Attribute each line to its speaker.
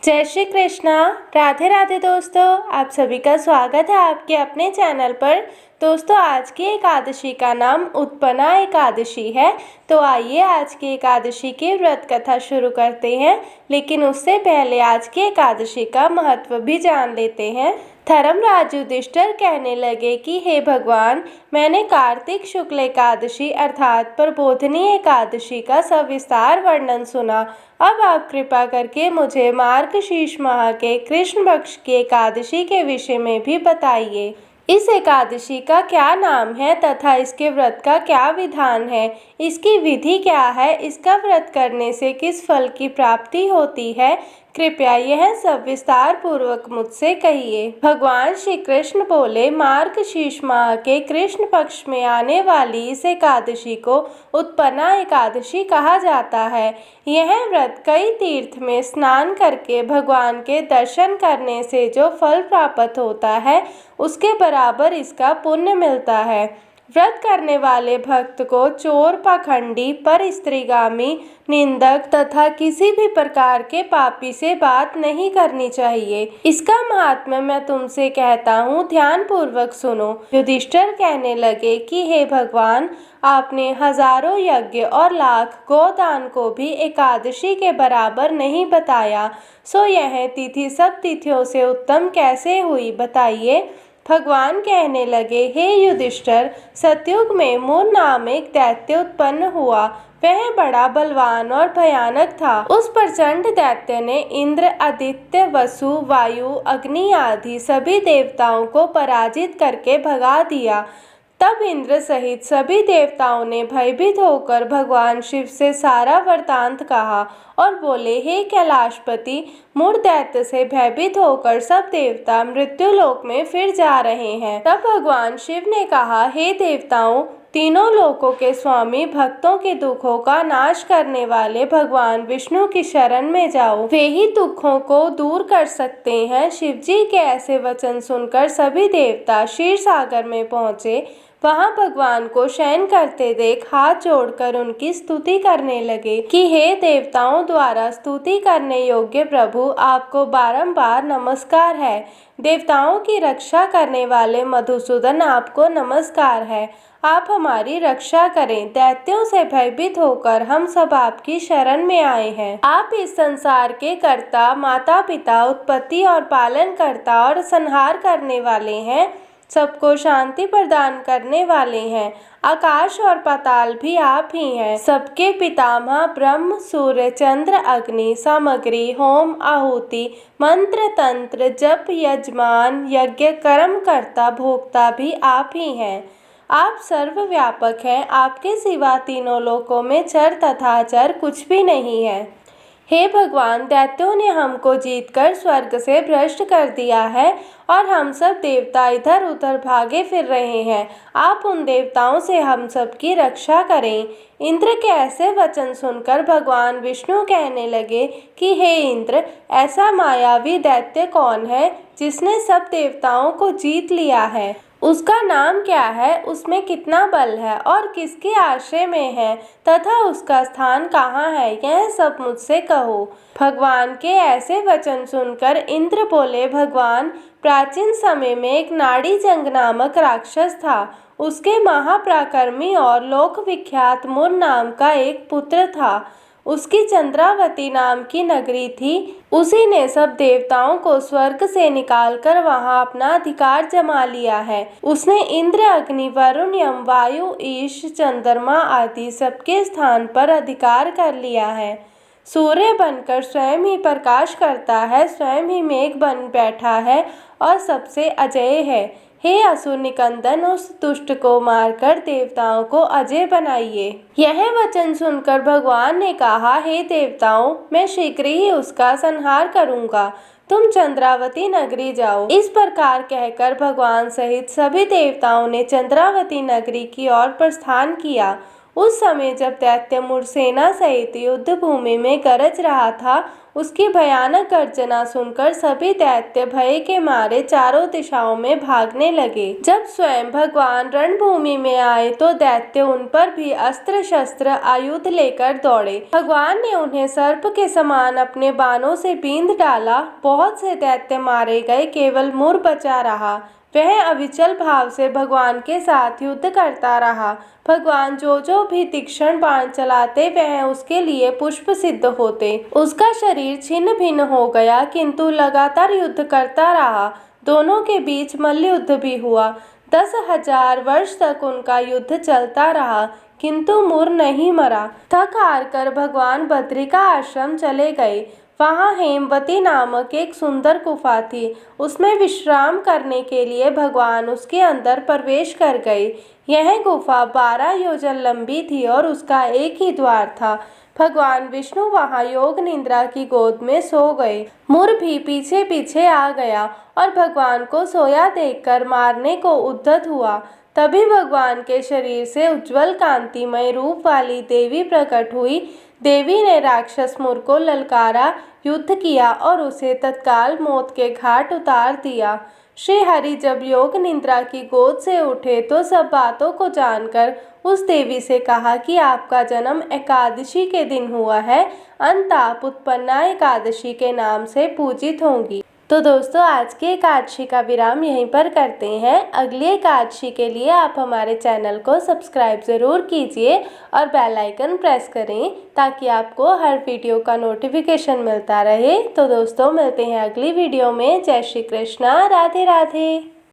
Speaker 1: जय श्री कृष्णा। राधे राधे दोस्तों, आप सभी का स्वागत है आपके अपने चैनल पर। दोस्तों, आज की एकादशी का नाम उत्पन्ना एकादशी है। तो आइए आज की एकादशी की व्रत कथा शुरू करते हैं, लेकिन उससे पहले आज की एकादशी का महत्व भी जान लेते हैं। धर्मराज युधिष्ठिर कहने लगे कि हे भगवान, मैंने कार्तिक शुक्ल एकादशी अर्थात प्रबोधिनी एकादशी का सविस्तार वर्णन सुना। अब आप कृपा करके मुझे मार्गशीर्ष माह के कृष्ण पक्ष की एकादशी के विषय में भी बताइए। इस एकादशी का क्या नाम है तथा इसके व्रत का क्या विधान है, इसकी विधि क्या है, इसका व्रत करने से किस फल की प्राप्ति होती है, कृपया यह सब विस्तार पूर्वक मुझसे कहिए। भगवान श्री कृष्ण बोले, मार्गशीर्ष माह के कृष्ण पक्ष में आने वाली इस एकादशी को उत्पन्ना एकादशी कहा जाता है। यह व्रत कई तीर्थ में स्नान करके भगवान के दर्शन करने से जो फल प्राप्त होता है, उसके बराबर इसका पुण्य मिलता है। व्रत करने वाले भक्त को चोर, पाखंडी, परस्त्रीगामी, निंदक तथा किसी भी प्रकार के पापी से बात नहीं करनी चाहिए। इसका महात्म्य मैं तुमसे कहता हूँ, ध्यान पूर्वक सुनो। युधिष्ठिर कहने लगे कि हे भगवान, आपने हजारों यज्ञ और लाख गोदान को भी एकादशी के बराबर नहीं बताया, सो यह तिथि सब तिथियों से उत्तम कैसे हुई, बताइए। भगवान कहने लगे, हे युधिष्ठिर, सतयुग में मूर नाम एक दैत्य उत्पन्न हुआ। वह बड़ा बलवान और भयानक था। उस प्रचंड दैत्य ने इंद्र, आदित्य, वसु, वायु, अग्नि आदि सभी देवताओं को पराजित करके भगा दिया। तब इंद्र सहित सभी देवताओं ने भयभीत होकर भगवान शिव से सारा वृतांत कहा और बोले, हे कैलाशपति, मूढ़ दैत्य से भयभीत होकर सब देवता मृत्युलोक में फिर जा रहे हैं। तब भगवान शिव ने कहा, हे देवताओं, तीनों लोकों के स्वामी, भक्तों के दुखों का नाश करने वाले भगवान विष्णु की शरण में जाओ, वे ही दुखों को दूर कर सकते हैं। शिव जी के ऐसे वचन सुनकर सभी देवता क्षीर सागर में पहुँचे। वहां भगवान को शयन करते देख हाथ जोड़कर उनकी स्तुति करने लगे कि हे देवताओं द्वारा स्तुति करने योग्य प्रभु, आपको बारंबार नमस्कार है। देवताओं की रक्षा करने वाले मधुसूदन, आपको नमस्कार है। आप हमारी रक्षा करें। दैत्यों से भयभीत होकर हम सब आपकी शरण में आए हैं। आप इस संसार के कर्ता, माता पिता, उत्पत्ति और पालन करता और संहार करने वाले हैं। सबको शांति प्रदान करने वाले हैं। आकाश और पाताल भी आप ही हैं। सबके पितामह ब्रह्म, सूर्य, चंद्र, अग्नि, सामग्री, होम, आहुति, मंत्र, तंत्र, जप, यजमान, यज्ञ, कर्म करता, भोक्ता भी आप ही हैं। आप सर्वव्यापक हैं। आपके सिवा तीनों लोकों में चर तथा अचर कुछ भी नहीं है। हे भगवान, दैत्यों ने हमको जीतकर स्वर्ग से भ्रष्ट कर दिया है और हम सब देवता इधर उधर भागे फिर रहे हैं। आप उन देवताओं से हम सब की रक्षा करें। इंद्र के ऐसे वचन सुनकर भगवान विष्णु कहने लगे कि हे इंद्र, ऐसा मायावी दैत्य कौन है जिसने सब देवताओं को जीत लिया है? उसका नाम क्या है, उसमें कितना बल है और किसके आश्रय में है तथा उसका स्थान कहाँ है, यह सब मुझसे कहो। भगवान के ऐसे वचन सुनकर इंद्र बोले, भगवान, प्राचीन समय में एक नाड़ी जंग नामक राक्षस था। उसके महापराक्रमी और लोक विख्यात मूर नाम का एक पुत्र था। उसकी चंद्रावती नाम की नगरी थी। उसी ने सब देवताओं को स्वर्ग से निकालकर वहां अपना अधिकार जमा लिया है। उसने इंद्र, अग्नि, वरुण, यम, वायु, ईश, चंद्रमा आदि सबके स्थान पर अधिकार कर लिया है। सूर्य बनकर स्वयं ही प्रकाश करता है, स्वयं ही मेघ बन बैठा है और सबसे अजेय है। हे असुर निकंदन, उस दुष्ट को मारकर देवताओं को अजय बनाइए। यह वचन सुनकर भगवान ने कहा, हे देवताओं, मैं शीघ्र ही उसका संहार करूंगा। तुम चंद्रावती नगरी जाओ। इस प्रकार कहकर भगवान सहित सभी देवताओं ने चंद्रावती नगरी की ओर प्रस्थान किया। उस समय जब दैत्य मूर सेना सहित युद्ध भूमि में गरज रहा था, उसकी भयानक गर्जना सुनकर सभी दैत्य भय के मारे चारों दिशाओं में भागने लगे। जब स्वयं भगवान रणभूमि में आए तो दैत्य उन पर भी अस्त्र शस्त्र आयुध लेकर दौड़े। भगवान ने उन्हें सर्प के समान अपने बाणों से बींध डाला। बहुत से दैत्य मारे गए, केवल मुर बचा रहा। वह अविचल भाव से भगवान के साथ युद्ध करता रहा। भगवान जो भी तीक्ष्ण बाण चलाते वह उसके लिए पुष्प सिद्ध होते। उसका शरीर छिन्न भिन्न हो गया, किंतु लगातार युद्ध करता रहा। दोनों के बीच मल्ल युद्ध भी हुआ। 10,000 वर्ष तक उनका युद्ध चलता रहा, किंतु मुर नहीं मरा। थक हार कर भगवान बद्रिका आश्रम चले गए। वहाँ हेमवती नामक एक सुंदर गुफा थी। उसमें विश्राम करने के लिए भगवान उसके अंदर प्रवेश कर गए। यह गुफा 12 योजन लंबी थी और उसका एक ही द्वार था। भगवान विष्णु वहाँ योग निद्रा की गोद में सो गए। मुर भी पीछे पीछे आ गया और भगवान को सोया देखकर मारने को उद्यत हुआ। तभी भगवान के शरीर से उज्जवल कांतिमय रूप वाली देवी प्रकट हुई। देवी ने राक्षस मुर को ललकारा, युद्ध किया और उसे तत्काल मौत के घाट उतार दिया। श्री हरि जब योग निद्रा की गोद से उठे तो सब बातों को जानकर उस देवी से कहा कि आपका जन्म एकादशी के दिन हुआ है। अंत आप उत्पन्ना एकादशी के नाम से पूजित होंगी। तो दोस्तों, आज की एकादशी का विराम यहीं पर करते हैं। अगली एकादशी के लिए आप हमारे चैनल को सब्सक्राइब ज़रूर कीजिए और बेल आइकन प्रेस करें ताकि आपको हर वीडियो का नोटिफिकेशन मिलता रहे। तो दोस्तों, मिलते हैं अगली वीडियो में। जय श्री कृष्णा, राधे राधे।